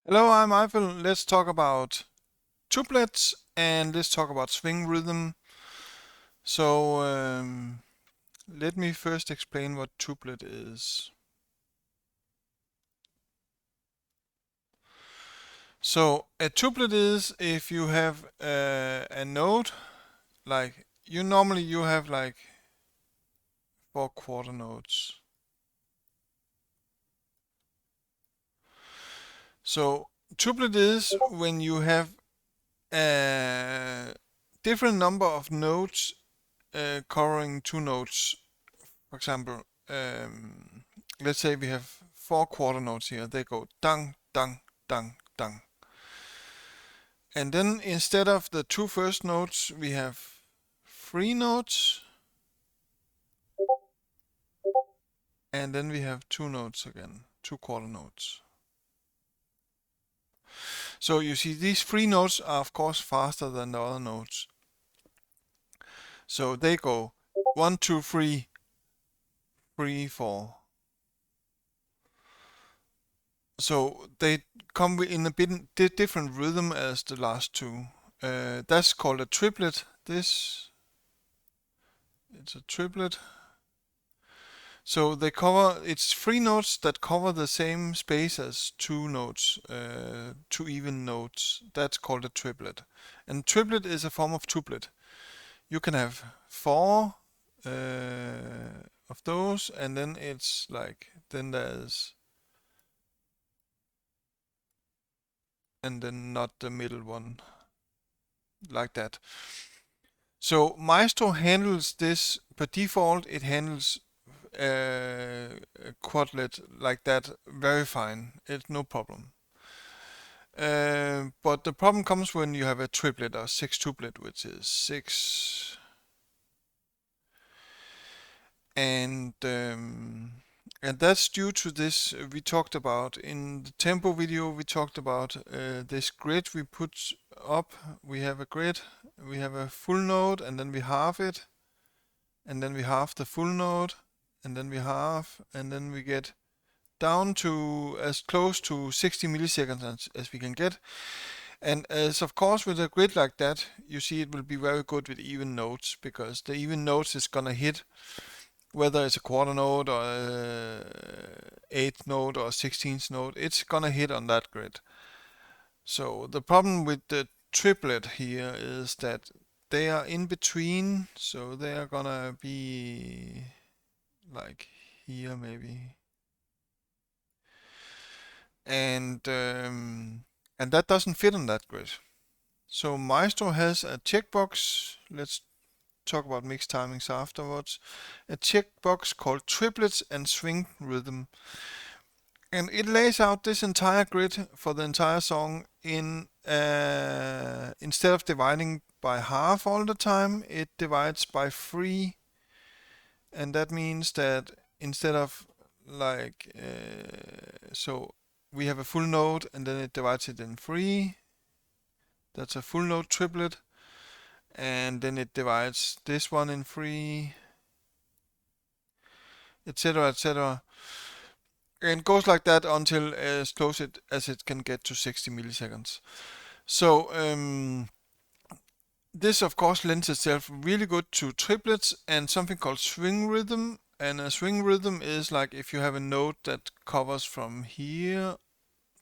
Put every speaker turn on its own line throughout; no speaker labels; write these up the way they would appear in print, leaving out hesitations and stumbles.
Hello, I'm Aifel. Let's talk about tuplets and let's talk about swing rhythm. So, let me first explain what tuplet is. So, a tuplet is if you have a note, like you have like 4/4 notes. So, tuplet is when you have a different number of notes covering two notes. For example, let's say we have 4/4 notes here. They go dang, dang, dang, dang. And then instead of the two first notes, we have three notes. And then we have two notes again, 2/4 notes. So you see these three notes are of course faster than the other notes. So they go 1, 2, 3, 3, 4. So they come in a bit different rhythm as the last two. That's called a triplet. It's a triplet. So it's three notes that cover the same space as two notes, two even notes. That's called a triplet. And triplet is a form of tuplet. You can have four of those, and then it's like, then there's, and then not the middle one, like that. So Maestro handles this per default. It handles a quadlet like that very fine. It's no problem. But the problem comes when you have a triplet or six tuplet, which is six. And and that's due to this we talked about in the tempo video. We talked about this grid we put up. We have a grid. We have a full note, and then we halve it, and then we halve the full note, and then we halve, and then we get down to as close to 60 milliseconds as we can get. And as of course with a grid like that, you see it will be very good with even notes, because the even notes is gonna hit whether it's a quarter note or a eighth note or a 16th note, it's gonna hit on that grid. So the problem with the triplet here is that they are in between, so they are gonna be like here maybe. And that doesn't fit on that grid. So Maestro has a checkbox. Let's talk about mixed timings afterwards. A checkbox called triplets and swing rhythm. And it lays out this entire grid for the entire song in instead of dividing by half all the time, it divides by 3. And that means that instead of like so we have a full note and then it divides it in 3. That's a full note triplet. And then it divides this one in 3, etc., etc. And goes like that until as close as it can get to 60 milliseconds. So this of course lends itself really good to triplets and something called swing rhythm. And a swing rhythm is like if you have a note that covers from here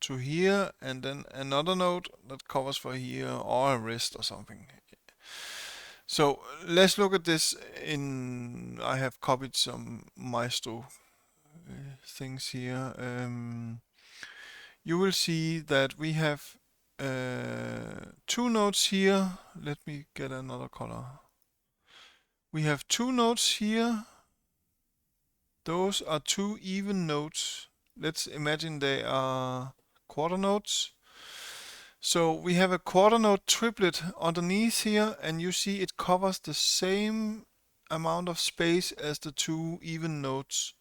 to here, and then another note that covers for here, or a wrist or something. So let's look at this I have copied some Maestro things here. You will see that we have two notes here. Let me get another color. We have two notes here. Those are two even notes. Let's imagine they are quarter notes. So we have a quarter note triplet underneath here, and you see it covers the same amount of space as the two even notes.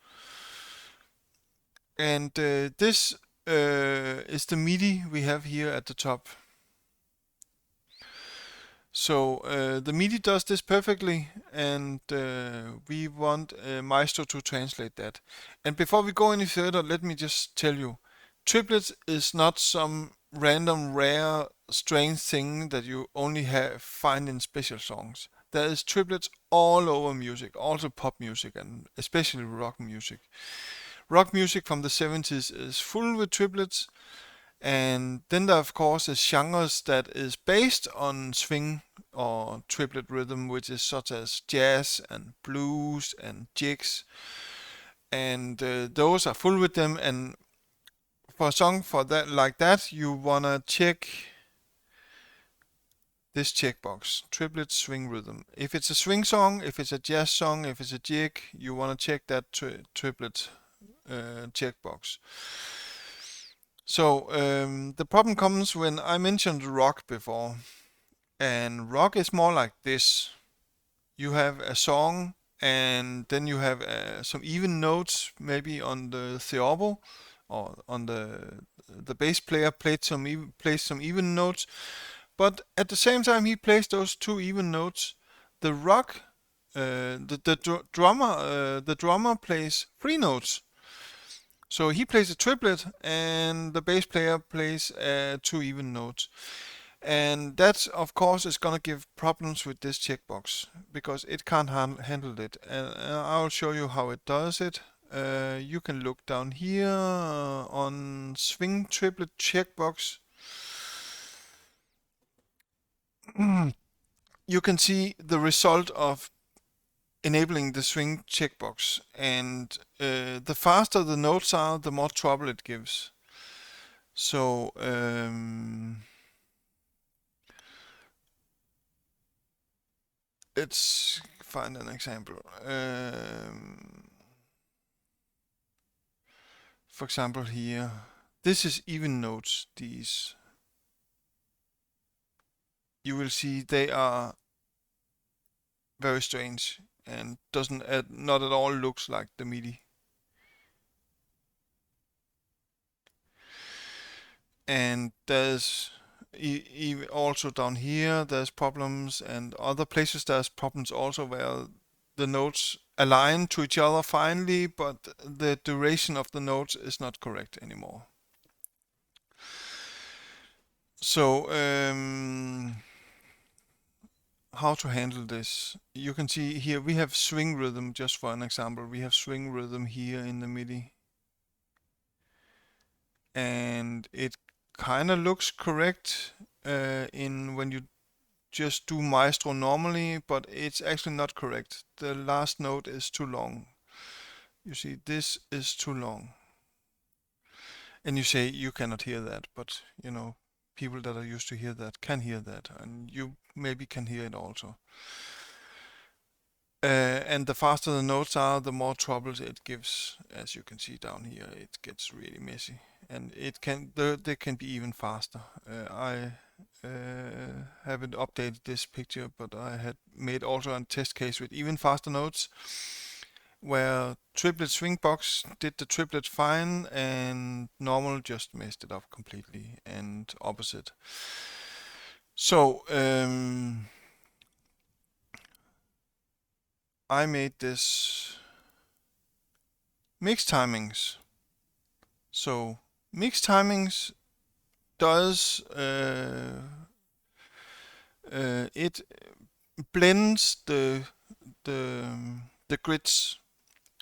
And this is the MIDI we have here at the top. So the MIDI does this perfectly, and we want Maestro to translate that. And before we go any further, let me just tell you, triplets is not some random, rare, strange thing that you only find in special songs. There is triplets all over music, also pop music and especially rock music. Rock music from the 70s is full with triplets, and then there of course is genres that is based on swing or triplet rhythm, which is such as jazz and blues and jigs, and those are full with them. And for a song for that like that, you wanna check this checkbox, triplet swing rhythm. If it's a swing song, if it's a jazz song, if it's a jig, you wanna check that triplet checkbox. So the problem comes when I mentioned rock before, and rock is more like this. You have a song, and then you have some even notes, maybe on the theorbo, or on the bass player plays some even notes, but at the same time he plays those two even notes. The rock, the drummer plays three notes. So he plays a triplet, and the bass player plays two even notes. And that, of course, is gonna give problems with this checkbox because it can't handle it. And I'll show you how it does it. You can look down here on swing triplet checkbox. You can see the result of enabling the swing checkbox, and the faster the notes are, the more trouble it gives. So let's find an example. For example, here, this is even notes. These, you will see they are very strange and doesn't not at all looks like the MIDI. And there's also down here there's problems, and other places there's problems also where the notes align to each other finally, but the duration of the notes is not correct anymore. So how to handle this? You can see here we have swing rhythm, just for an example. We have swing rhythm here in the MIDI, and it kind of looks correct in when you just do maestro normally, but it's actually not correct. The last note is too long. You see, this is too long. And you say you cannot hear that, but you know, people that are used to hear that can hear that, and you maybe can hear it also. And the faster the notes are, the more troubles it gives. As you can see down here, it gets really messy, and they can be even faster. I haven't updated this picture, but I had made also a test case with even faster notes, where triplet swing box did the triplet fine, and normal just messed it up completely, and opposite. So I made this mix timings. So mix timings does it blends the grids.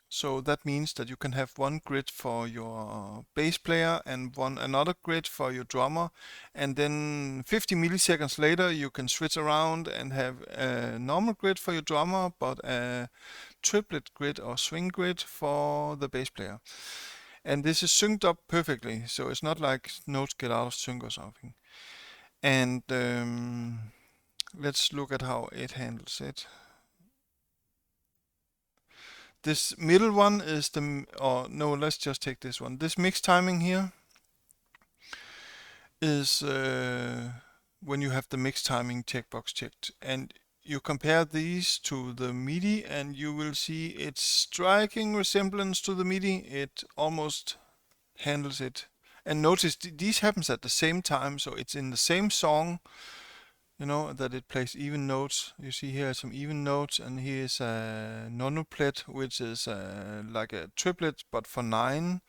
So that means that you can have one grid for your bass player and another grid for your drummer, and then 50 milliseconds later you can switch around and have a normal grid for your drummer, but a triplet grid or swing grid for the bass player. And this is synced up perfectly, so it's not like notes get out of sync or something. And let's look at how it handles it. This middle one is or no, let's just take this one. This mix timing here is when you have the mix timing checkbox checked, and you compare these to the MIDI, and you will see its striking resemblance to the MIDI. It almost handles it. And notice these happens at the same time, so it's in the same song. You know that it plays even notes. You see here some even notes, and here's a nonuplet, which is like a triplet but for nine.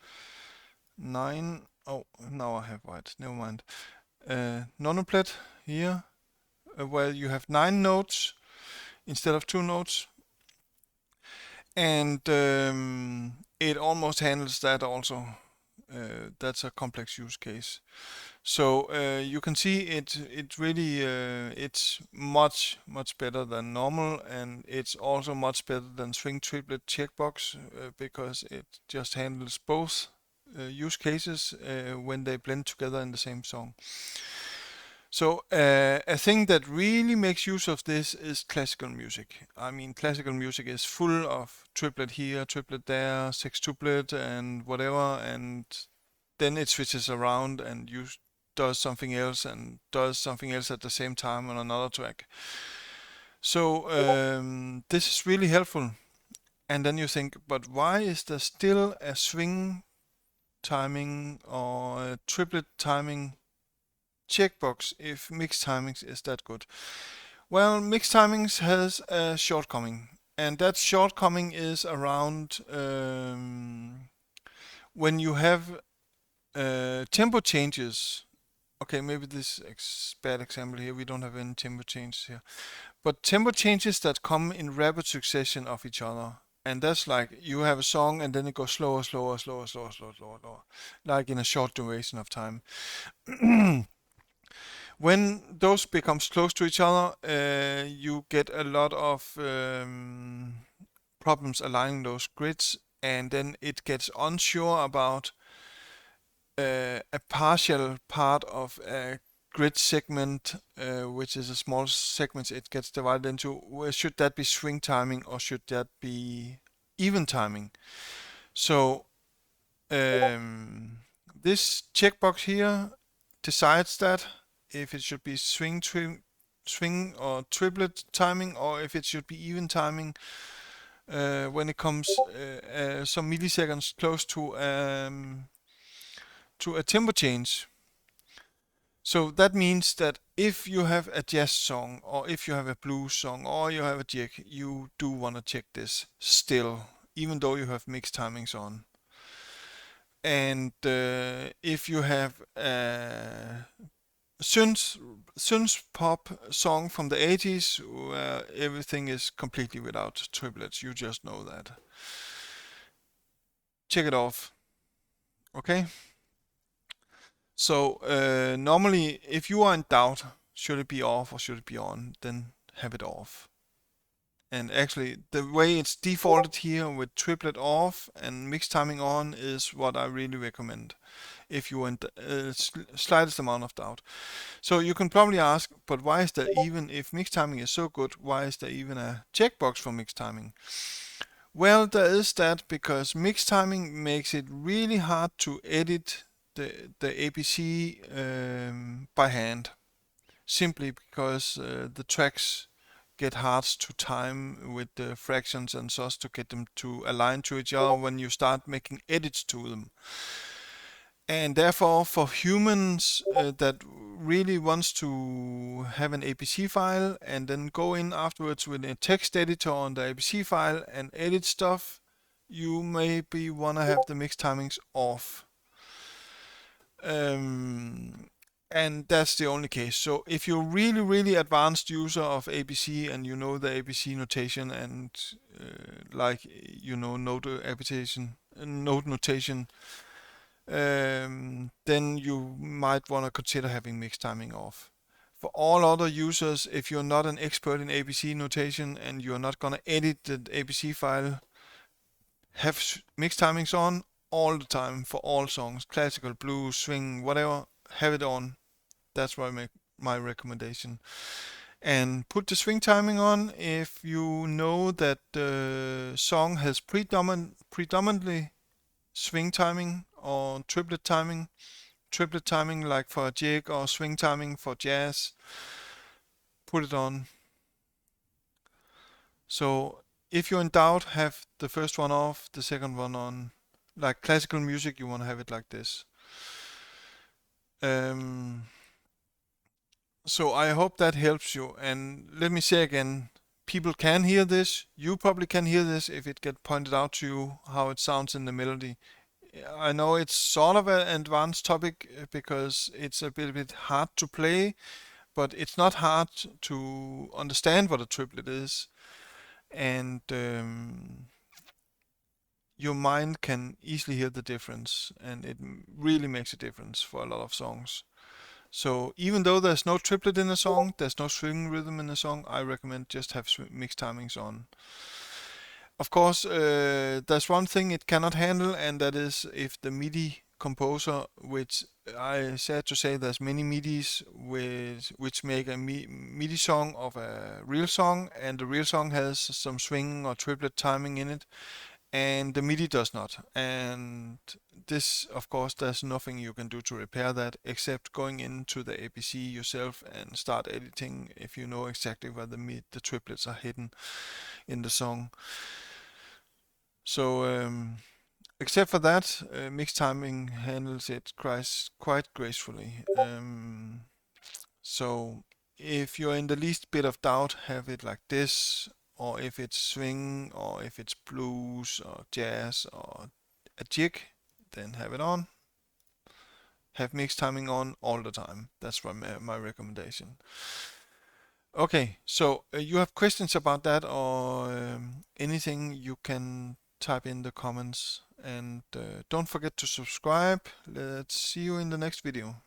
Oh, now I have white. Never mind. Nonoplet here, where you have 9 notes instead of 2 notes, and it almost handles that also. That's a complex use case. So you can see it really it's much better than normal, and it's also much better than string triplet checkbox because it just handles both use cases when they blend together in the same song. So a thing that really makes use of this is classical music. I mean, classical music is full of triplet here, triplet there, sextuplet, and whatever, and then it switches around and does something else and does something else at the same time on another track. So this is really helpful. And then you think, but why is there still a swing timing or a triplet timing checkbox if mixed timings is that good? Well, mixed timings has a shortcoming, and that shortcoming is around when you have tempo changes. Okay, maybe this bad example here. We don't have any tempo changes here, but tempo changes that come in rapid succession of each other. And that's like you have a song and then it goes slower, slower, slower, slower, slower, slower, slower, like in a short duration of time. When those becomes close to each other, you get a lot of problems aligning those grids, and then it gets unsure about a partial part of a grid segment, which is a small segment it gets divided into. Should that be swing timing or should that be even timing? So this checkbox here decides that if it should be swing or triplet timing, or if it should be even timing when it comes some milliseconds close to a tempo change. So that means that if you have a jazz song, or if you have a blues song, or you have a jig, you do want to check this still, even though you have mixed timings on. And if you have a synth pop song from the 80s where everything is completely without triplets, you just know that. Check it off. Okay? So normally, if you are in doubt, should it be off or should it be on, then have it off. And actually, the way it's defaulted here with triplet off and mixed timing on is what I really recommend if you are in slightest amount of doubt. So you can probably ask, but why is there even, if mixed timing is so good, why is there even a checkbox for mixed timing? Well, there is that because mixed timing makes it really hard to edit the APC by hand, simply because the tracks get hard to time with the fractions and so to get them to align to each other when you start making edits to them. And therefore, for humans that really wants to have an APC file and then go in afterwards with a text editor on the APC file and edit stuff, you maybe want to have the mixed timings off. And that's the only case. So if you're really advanced user of ABC and you know the ABC notation and like node notation, then you might want to consider having mixed timing off. For all other users, if you're not an expert in ABC notation and you're not going to edit the ABC file, have mixed timings on all the time for all songs, classical, blues, swing, whatever, have it on. That's my recommendation. And put the swing timing on if you know that the song has predominantly swing timing or triplet timing. Triplet timing like for a jig or swing timing for jazz. Put it on. So if you're in doubt, have the first one off, the second one on. Like classical music, you want to have it like this. So I hope that helps you. And let me say again, people can hear this. You probably can hear this if it gets pointed out to you how it sounds in the melody. I know it's sort of an advanced topic because it's a bit hard to play, but it's not hard to understand what a triplet is, and your mind can easily hear the difference, and it really makes a difference for a lot of songs. So even though there's no triplet in the song, there's no swing rhythm in the song, I recommend just have mixed timings on. Of course, there's one thing it cannot handle, and that is if the MIDI composer, which I sad to say there's many MIDIs which make a MIDI song of a real song, and the real song has some swing or triplet timing in it, and the MIDI does not. And this, of course, there's nothing you can do to repair that except going into the APC yourself and start editing if you know exactly where the triplets are hidden in the song. So except for that, mix timing handles it quite gracefully. So if you're in the least bit of doubt, have it like this, or if it's swing, or if it's blues, or jazz, or a jig, then have it on. Have mix timing on all the time. That's my recommendation. Okay, so you have questions about that or anything, you can type in the comments, and don't forget to subscribe. Let's see you in the next video.